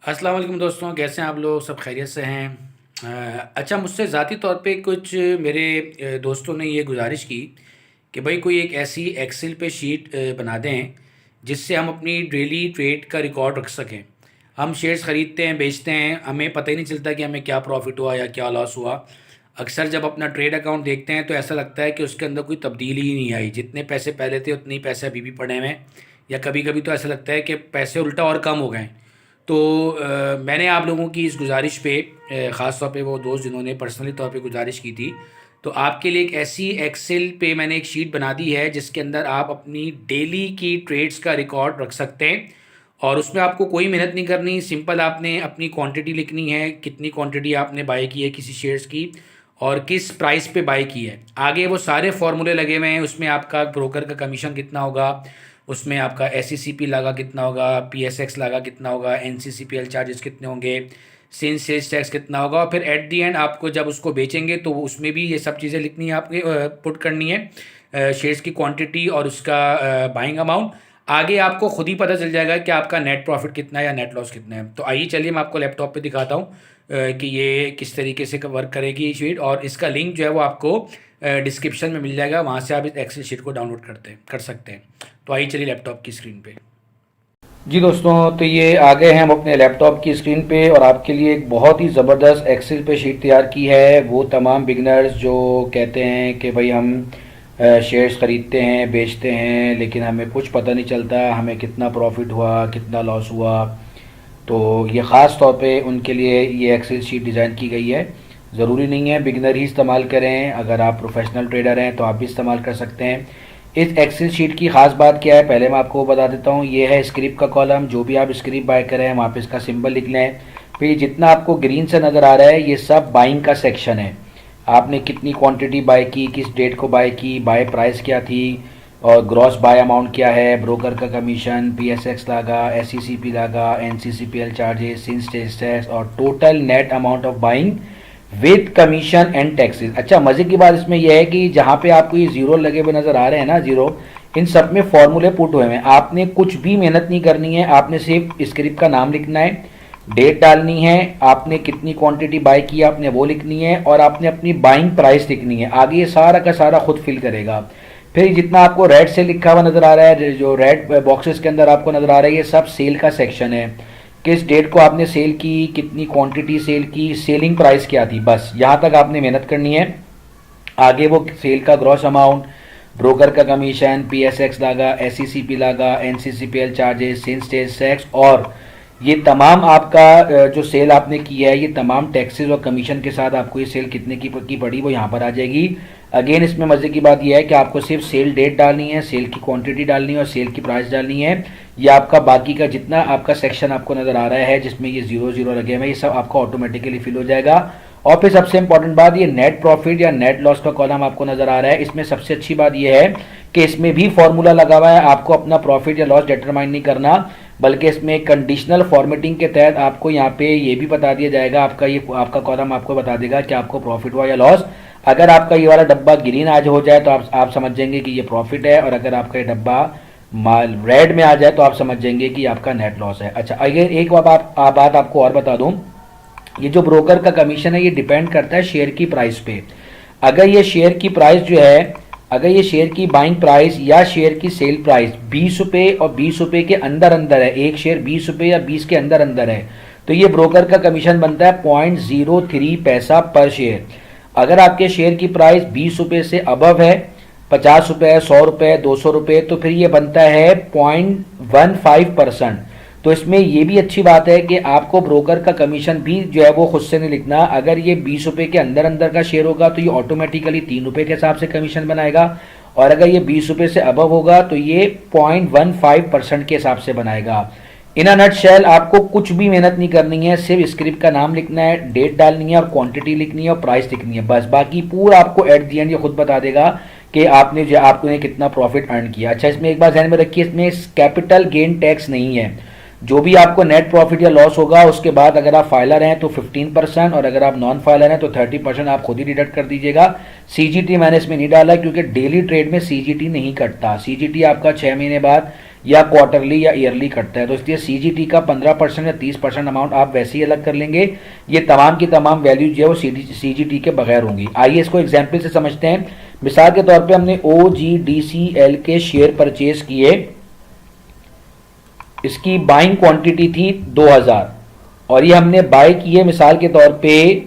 अस्सलाम वालेकुम दोस्तों, कैसे हैं आप लोग? सब खैरियत से हैं? अच्छा, मुझसे ज़ाती तौर पे कुछ मेरे दोस्तों ने ये गुजारिश की कि भाई कोई एक ऐसी एक्सेल पे शीट बना दें जिससे हम अपनी डेली ट्रेड का रिकॉर्ड रख सकें। हम शेयर्स ख़रीदते हैं, बेचते हैं, हमें पता ही नहीं चलता कि हमें क्या प्रॉफिट हुआ या क्या लॉस हुआ। अक्सर जब अपना ट्रेड अकाउंट देखते हैं तो ऐसा लगता है कि उसके अंदर कोई तब्दीली ही नहीं आई, जितने पैसे पहले थे उतने ही पैसे अभी भी पड़े हुए हैं, या कभी कभी तो ऐसा लगता है कि पैसे उल्टा और कम हो गए हैं। तो मैंने आप लोगों की इस गुजारिश पे ख़ास तौर पे वो दोस्त जिन्होंने पर्सनली तौर पे गुजारिश की थी, तो आपके लिए एक ऐसी एक्सेल पे मैंने एक शीट बना दी है जिसके अंदर आप अपनी डेली की ट्रेड्स का रिकॉर्ड रख सकते हैं। और उसमें आपको कोई मेहनत नहीं करनी, सिंपल आपने अपनी क्वांटिटी लिखनी है, कितनी क्वांटिटी आपने बाई की है किसी शेयर्स की और किस प्राइस पे बाई की है। आगे वो सारे फार्मूले लगे हुए हैं, उसमें आपका ब्रोकर का कमीशन कितना होगा, उसमें आपका SECP लगा कितना होगा, PSX लगा कितना होगा, NCCPL चार्जेस कितने होंगे, सेल्स टैक्स कितना होगा, और फिर एट दी एंड आपको जब उसको बेचेंगे तो उसमें भी ये सब चीज़ें लिखनी है, आपके पुट करनी है, शेयर्स की क्वांटिटी और उसका बाइंग अमाउंट। आगे आपको खुद ही पता चल जाएगा कि आपका नेट प्रॉफिट कितना है या नेट लॉस कितना है। तो आइए चलिए मैं आपको लैपटॉप पे दिखाता हूँ कि ये किस तरीके से वर्क करेगी ये शीट, और इसका लिंक जो है वो आपको डिस्क्रिप्शन में मिल जाएगा, वहाँ से आप इस एक्सेल शीट को डाउनलोड कर सकते हैं। तो आइए चलिए लैपटॉप की स्क्रीन पे। जी दोस्तों, तो ये आ गए हैं हम अपने लैपटॉप की स्क्रीन पे और आपके लिए एक बहुत ही ज़बरदस्त एक्सेल पे शीट तैयार की है। वो तमाम बिगनर्स जो कहते हैं कि भाई हम शेयर्स ख़रीदते हैं, बेचते हैं, लेकिन हमें कुछ पता नहीं चलता हमें कितना प्रॉफिट हुआ, कितना लॉस हुआ। तो ये ख़ास तौर पे उनके लिए ये एक्सेल शीट डिज़ाइन की गई है। ज़रूरी नहीं है बिगिनर ही इस्तेमाल करें, अगर आप प्रोफेशनल ट्रेडर हैं तो आप भी इस्तेमाल कर सकते हैं। इस एक्सेल शीट की ख़ास बात क्या है, पहले मैं आपको बता देता हूँ। ये है स्क्रिप्ट का कॉलम, जो भी आप स्क्रिप्ट बाय करें वहाँ पे इसका सिंबल लिख लें। फिर जितना आपको ग्रीन से नज़र आ रहा है ये सब बाइंग का सेक्शन है। आपने कितनी क्वांटिटी बाय की, किस डेट को बाय की, बाय प्राइस क्या थी, और ग्रॉस बाय अमाउंट क्या है, ब्रोकर का कमीशन, PSX लगा, SECP लगा, NCCPL चार्जेस, सिंस टैक्स और total net amount of buying with commission and taxes. अच्छा, मजे की बात इसमें यह है कि जहां पे आपको ये जीरो लगे हुए नजर आ रहे हैं ना, जीरो, इन सब में फॉर्मूले पुट हुए हैं। आपने कुछ भी मेहनत नहीं करनी है, आपने सिर्फ स्क्रिप्ट का नाम लिखना है, डेट डालनी है, आपने कितनी क्वांटिटी बाय की आपने वो लिखनी है, और आपने अपनी बाइंग प्राइस लिखनी है। आगे ये सारा का सारा खुद फिल करेगा। फिर जितना आपको रेड से लिखा हुआ नजर आ रहा है, जो रेड बॉक्सेस के अंदर आपको नजर आ रहा है, ये सब सेल का सेक्शन है। किस डेट को आपने सेल की, कितनी क्वांटिटी सेल की, सेलिंग प्राइस क्या थी, बस यहाँ तक आपने मेहनत करनी है। आगे वो सेल का ग्रॉस अमाउंट, ब्रोकर का कमीशन, PSX लगा, SECP लगा, NCCPL चार्जेस, सेल्स टैक्स, और ये तमाम आपका जो सेल आपने की है, ये तमाम टैक्सेस और कमीशन के साथ आपको ये सेल कितने की पड़ी वो यहाँ पर आ जाएगी। अगेन इसमें मजे की बात यह है कि आपको सिर्फ सेल डेट डालनी है, सेल की क्वांटिटी डालनी है और सेल की प्राइस डालनी है। ये आपका बाकी का जितना आपका सेक्शन आपको नजर आ रहा है जिसमें ये जीरो जीरो लगे हुए, ये सब आपका ऑटोमेटिकली फिल हो जाएगा। और फिर सबसे इंपॉर्टेंट बात, ये नेट प्रॉफिट या नेट लॉस का कॉलम आपको नजर आ रहा है। इसमें सबसे अच्छी बात यह है कि इसमें भी फॉर्मूला लगा हुआ है। आपको अपना प्रॉफिट या लॉस डिटरमाइन नहीं करना, बल्कि इसमें कंडीशनल फॉर्मेटिंग के तहत आपको यहाँ पे ये भी बता दिया जाएगा, आपका कॉलम आपको बता देगा कि आपको प्रॉफिट हुआ या लॉस। अगर आपका ये वाला डब्बा ग्रीन आज हो जाए तो आप समझ जाएंगे कि ये प्रॉफिट है, और अगर आपका ये डब्बा रेड में आ जाए तो आप समझ जाएंगे कि आपका नेट लॉस है। अच्छा, अगर एक बात आपको और बता दूं, ये जो ब्रोकर का कमीशन है ये डिपेंड करता है शेयर की प्राइस पे। अगर ये शेयर की प्राइस जो है, अगर ये शेयर की बाइंग प्राइस या शेयर की सेल प्राइस 20 रुपए और 20 रुपए के अंदर अंदर है, एक शेयर 20 रुपए या 20 के अंदर अंदर है, तो ये ब्रोकर का कमीशन बनता है 0.03 पैसा पर शेयर। अगर आपके शेयर की प्राइस 20 रुपए से अबव है, 50 रुपए, 100 रुपए, 200 रुपए, तो फिर ये बनता है 0.15%। तो इसमें ये भी अच्छी बात है कि आपको ब्रोकर का कमीशन भी जो है वो खुद से नहीं लिखना। अगर ये 20 रुपए के अंदर अंदर का शेयर होगा तो ये ऑटोमेटिकली 3 रुपए के हिसाब से कमीशन बनाएगा, और अगर ये 20 रुपए से अबव होगा तो ये 0.15% के हिसाब से बनाएगा। इन अ नटशेल आपको कुछ भी मेहनत नहीं करनी है, सिर्फ स्क्रिप्ट का नाम लिखना है, डेट डालनी है और क्वांटिटी लिखनी है और प्राइस लिखनी है, बस। बाकी पूरा आपको एट दी एंड ये खुद बता देगा कि आपने कितना प्रॉफिट अर्न किया। अच्छा, इसमें एक बात ध्यान में रखिए, इसमें कैपिटल गेन टैक्स नहीं है। जो भी आपको नेट प्रॉफिट या लॉस होगा उसके बाद अगर आप फाइलर हैं तो 15%, और अगर आप नॉन फाइलर हैं तो 30% आप खुद ही डिडक्ट कर दीजिएगा। CGT मैंने इसमें नहीं डाला क्योंकि डेली ट्रेड में CGT नहीं कटता। CGT आपका 6 महीने बाद या क्वार्टरली या ईयरली कटता है। तो इसलिए सीजीटी का 15% या 30% अमाउंट आप वैसे ही अलग कर लेंगे। ये तमाम की तमाम वैल्यू जो है वो सीजीटी के बगैर होंगी। आइए इसको एग्जाम्पल से समझते हैं। मिसाल के तौर पे हमने OGDCL के शेयर परचेज किए, इसकी बाइंग क्वांटिटी थी 2000 और ये हमने बाय किए मिसाल के तौर पे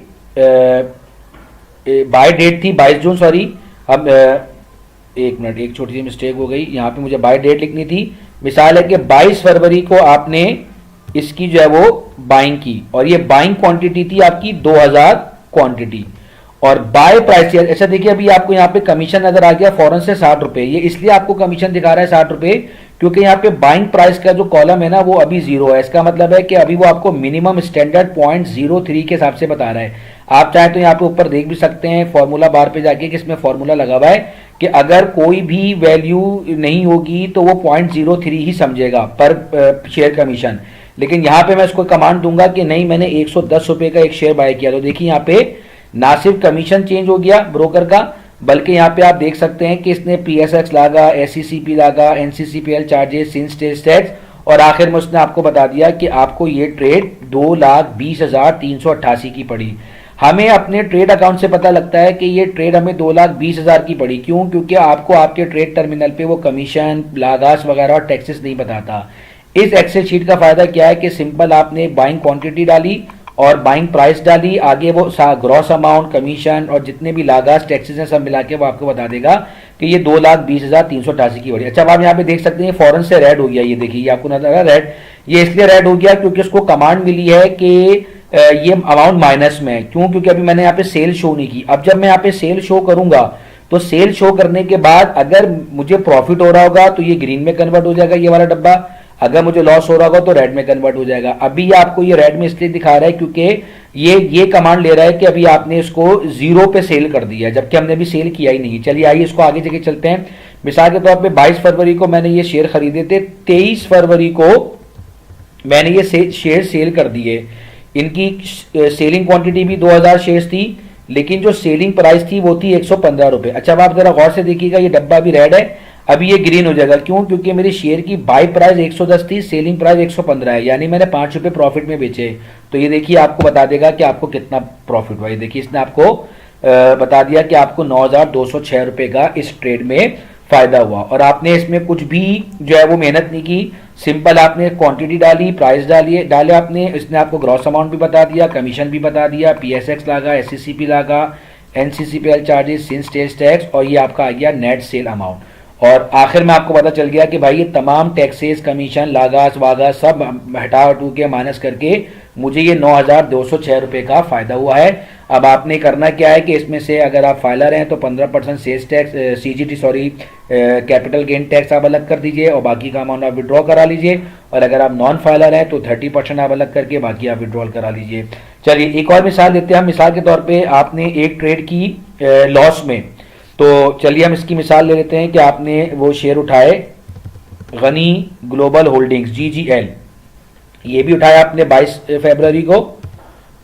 बाय डेट थी 22 जून, सॉरी अब एक मिनट, एक छोटी सी मिस्टेक हो गई, यहाँ पे मुझे बाय डेट लिखनी थी। मिसाल है कि 22 फरवरी को आपने इसकी जो है वो बाइंग की और ये बाइंग क्वांटिटी थी आपकी 2000 क्वांटिटी और बाय प्राइस। ऐसा देखिए अभी आपको यहाँ पे कमीशन नजर आ गया फौरन से 60 रुपए। ये इसलिए आपको कमीशन दिखा रहा है 60 रुपए क्योंकि यहाँ पे बाइंग प्राइस का जो कॉलम है ना वो अभी 0 है। इसका मतलब है कि अभी वो आपको मिनिमम स्टैंडर्ड 0.03 के हिसाब से बता रहा है। आप चाहे तो यहाँ पे ऊपर देख भी सकते हैं फॉर्मूला बार पे जाके कि इसमें फॉर्मूला लगा हुआ है कि अगर कोई भी वैल्यू नहीं होगी तो वो 0.03 ही समझेगा पर शेयर कमीशन। लेकिन यहाँ पे मैं इसको कमांड दूंगा कि नहीं, मैंने 110 रुपए का एक शेयर बाय किया, तो देखिए यहाँ पे ना सिर्फ कमीशन चेंज हो गया ब्रोकर का, बल्कि यहाँ पे आप देख सकते हैं कि इसने PSX लागा, SCCP लागा, NCCPL चार्जेस, सिंस टैक्स और आखिर में उसने आपको बता दिया कि आपको ये ट्रेड 2,20,388 की पड़ी। हमें अपने ट्रेड अकाउंट से पता लगता है कि ये ट्रेड हमें 2,20,000 की पड़ी। क्यों? क्योंकि आपको आपके ट्रेड टर्मिनल पे वो कमीशन, लागास वगैरह और टैक्सेस नहीं बताता। इस एक्सेल शीट का फायदा क्या है कि सिंपल आपने बाइंग क्वांटिटी डाली और बाइंग प्राइस डाली, आगे वो ग्रॉस अमाउंट, कमीशन और जितने भी लागास टैक्सेस हैं सब मिला के वो आपको बता देगा कि ये 2,20,388 की पड़ी। अच्छा, अब आप यहाँ पे देख सकते हैं फौरन से रेड हो गया। ये देखिए, ये आपको नजर आ रहा है रेड। ये इसलिए रेड हो गया क्योंकि उसको कमांड मिली है कि ये अमाउंट माइनस में है। क्यों? क्योंकि अभी मैंने यहाँ पे सेल शो नहीं की। अब जब मैं यहाँ पे सेल शो करूंगा तो सेल शो करने के बाद अगर मुझे प्रॉफिट हो रहा होगा तो ये ग्रीन में कन्वर्ट हो जाएगा ये वाला डब्बा, अगर मुझे लॉस हो रहा होगा तो रेड में कन्वर्ट हो जाएगा। अभी आपको ये रेड में इसलिए दिखा रहा है क्योंकि ये कमांड ले रहा है कि अभी आपने इसको 0 पे सेल कर दिया, जबकि हमने अभी सेल किया ही नहीं। चलिए आइए इसको आगे जगह चलते हैं। मिसाल के तौर पे 22 फरवरी को मैंने ये शेयर खरीदे थे, 23 फरवरी को मैंने ये शेयर सेल कर दिए। इनकी सेलिंग क्वांटिटी भी 2000 शेयर्स थी, लेकिन जो सेलिंग प्राइस थी वो थी 115 रुपए। अच्छा, अब आप जरा गौर से देखिएगा, ये डब्बा भी रेड है, अभी ये ग्रीन हो जाएगा। क्यों? क्योंकि मेरी शेयर की बाय प्राइस 110 थी, सेलिंग प्राइस 115 है, यानी मैंने 5 रुपए प्रॉफिट में बेचे। तो ये देखिए आपको बता देगा कि आपको कितना प्रॉफिट हुआ। ये देखिए इसने आपको बता दिया कि आपको 9,206 रुपए का इस ट्रेड में फायदा हुआ और आपने इसमें कुछ भी जो है वो मेहनत नहीं की। सिंपल आपने क्वांटिटी डाली, प्राइस डाले आपने, इसने आपको ग्रॉस अमाउंट भी बता दिया, कमीशन भी बता दिया, PSX लागा, SCCP लागा, NCCPL चार्जेस, सिंस टैक्स और ये आपका आ गया नेट सेल अमाउंट। और आखिर में आपको पता चल गया कि भाई ये तमाम टैक्सेस, कमीशन, लागास वागास सब हटा हटू के माइनस करके मुझे ये 9,206 रुपए का फायदा हुआ है। अब आपने करना क्या है कि इसमें से अगर आप फाइलर हैं तो 15% sales tax, CGT sorry capital gain tax आप अलग कर दीजिए और बाकी का अमाउंट आप विड्रॉ करा लीजिए। और अगर आप नॉन फाइलर हैं तो 30% आप अलग करके बाकी आप विड्रॉल करा लीजिए। चलिए एक और मिसाल देते हैं हम। मिसाल के तौर पर आपने एक ट्रेड की लॉस में, तो चलिए हम इसकी मिसाल ले लेते हैं कि आपने वो शेयर उठाए गनी ग्लोबल होल्डिंग्स GGL, ये भी उठाया आपने 22 फरवरी को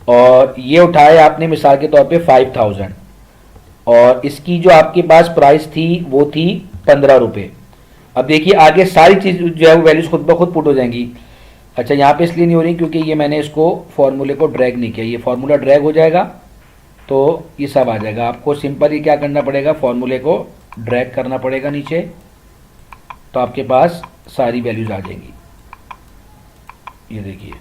और ये उठाया आपने मिसाल के तौर पे 5000 और इसकी जो आपके पास प्राइस थी वो थी 15 रुपए। अब देखिए आगे सारी चीज जो है वो वैल्यूज खुद ब खुद पुट हो जाएंगी। अच्छा, यहाँ पे इसलिए नहीं हो रही क्योंकि ये मैंने इसको फॉर्मूले को ड्रैग नहीं किया, ये फॉर्मूला ड्रैग हो जाएगा तो ये सब आ जाएगा। आपको सिंपल ही क्या करना पड़ेगा, फॉर्मूले को ड्रैग करना पड़ेगा नीचे, तो आपके पास सारी वैल्यूज आ जाएंगी। ये देखिए,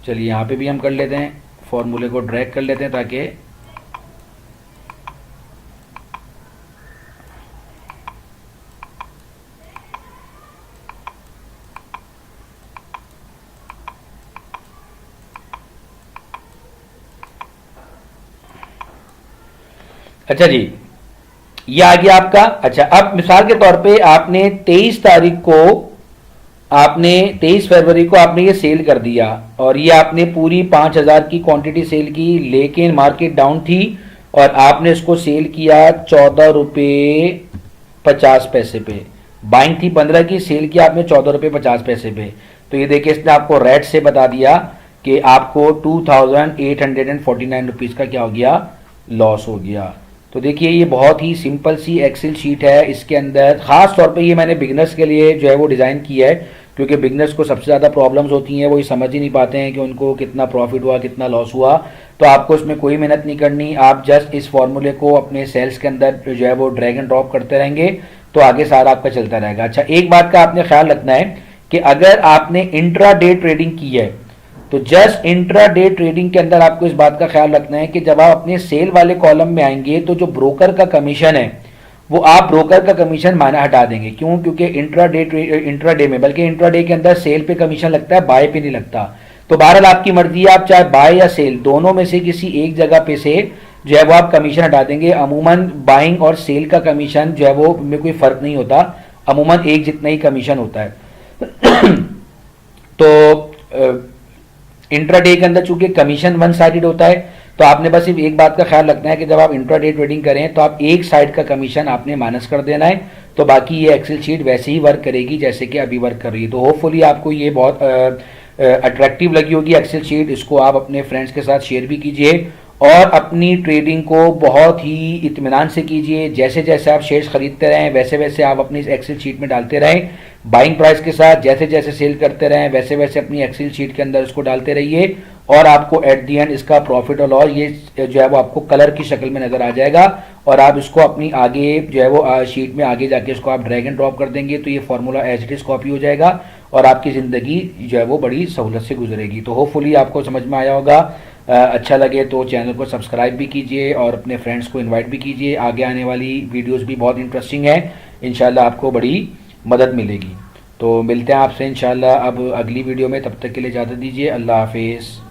चलिए यहाँ पे भी हम कर लेते हैं, फॉर्मूले को ड्रैग कर लेते हैं ताकि अच्छा जी ये आ गया आपका। अच्छा, अब मिसाल के तौर पे आपने 23 तारीख को, आपने 23 फरवरी को आपने ये सेल कर दिया और ये आपने पूरी 5000 की क्वांटिटी सेल की, लेकिन मार्केट डाउन थी और आपने इसको सेल किया 14 रुपये 50 पैसे पे। बाइंग थी 15 की, सेल किया आपने 14 रुपये 50 पैसे पे। तो ये देखिए इसने आपको रेट से बता दिया कि आपको 2849 रुपीज़ का क्या हो गया, लॉस हो गया। तो देखिए ये बहुत ही सिंपल सी एक्सेल शीट है। इसके अंदर ख़ास तौर पे ये मैंने बिगनर्स के लिए जो है वो डिज़ाइन किया है, क्योंकि बिगनर्स को सबसे ज़्यादा प्रॉब्लम्स होती हैं, वो ये समझ ही नहीं पाते हैं कि उनको कितना प्रॉफिट हुआ कितना लॉस हुआ। तो आपको इसमें कोई मेहनत नहीं करनी, आप जस्ट इस फॉर्मूले को अपने सेल्स के अंदर जो है वो ड्रैग एंड ड्रॉप करते रहेंगे तो आगे सारा आपका चलता रहेगा। अच्छा, एक बात का आपने ख्याल रखना है कि अगर आपने इंट्रा डे ट्रेडिंग की है तो जस्ट इंट्रा डे ट्रेडिंग के अंदर आपको इस बात का ख्याल रखना है कि जब आप अपने सेल वाले कॉलम में आएंगे तो जो ब्रोकर का कमीशन है वो आप ब्रोकर का कमीशन माना हटा देंगे। क्यों? क्योंकि इंट्रा डे में, बल्कि इंट्रा डे के अंदर सेल पे कमीशन लगता है, बाय पे नहीं लगता। तो बहरहाल आपकी मर्जी है, आप चाहे बाय या सेल दोनों में से किसी एक जगह पे से जो है वो आप कमीशन हटा देंगे। अमूमन बाइंग और सेल का कमीशन जो है वो में कोई फर्क नहीं होता, अमूमन एक जितना ही कमीशन होता है। तो इंट्राडे के अंदर चूंकि कमीशन वन साइडेड होता है, तो आपने बस सिर्फ एक बात का ख्याल रखना है कि जब आप इंट्राडे ट्रेडिंग करें तो आप एक साइड का कमीशन आपने माइनस कर देना है, तो बाकी ये एक्सेल शीट वैसे ही वर्क करेगी जैसे कि अभी वर्क कर रही है। तो होपफुली आपको ये बहुत अट्रैक्टिव लगी होगी एक्सेल शीट। इसको आप अपने फ्रेंड्स के साथ शेयर भी कीजिए और अपनी ट्रेडिंग को बहुत ही इत्मीनान से कीजिए। जैसे जैसे आप शेयर्स खरीदते रहें वैसे वैसे आप अपनी एक्सेल शीट में डालते रहें बाइंग प्राइस के साथ, जैसे जैसे सेल करते रहें वैसे वैसे अपनी एक्सेल शीट के अंदर इसको डालते रहिए और आपको एट दी एंड इसका प्रॉफिट और लॉस ये जो है वो आपको कलर की शक्ल में नजर आ जाएगा और आप इसको अपनी आगे जो है वो शीट में आगे जाके इसको आप ड्रैग एंड ड्रॉप कर देंगे तो ये formula as it is copy हो जाएगा और आपकी ज़िंदगी जो है वो बड़ी सहूलत से गुजरेगी। तो होपफुली आपको समझ में आया होगा। अच्छा लगे तो चैनल को सब्सक्राइब भी कीजिए और अपने फ्रेंड्स को इनवाइट भी कीजिए। आगे आने वाली वीडियोस भी बहुत इंटरेस्टिंग है, इंशाल्लाह आपको बड़ी मदद मिलेगी। तो मिलते हैं आपसे इंशाल्लाह अब अगली वीडियो में, तब तक के लिए इजाज़त दीजिए। अल्लाह हाफिज़।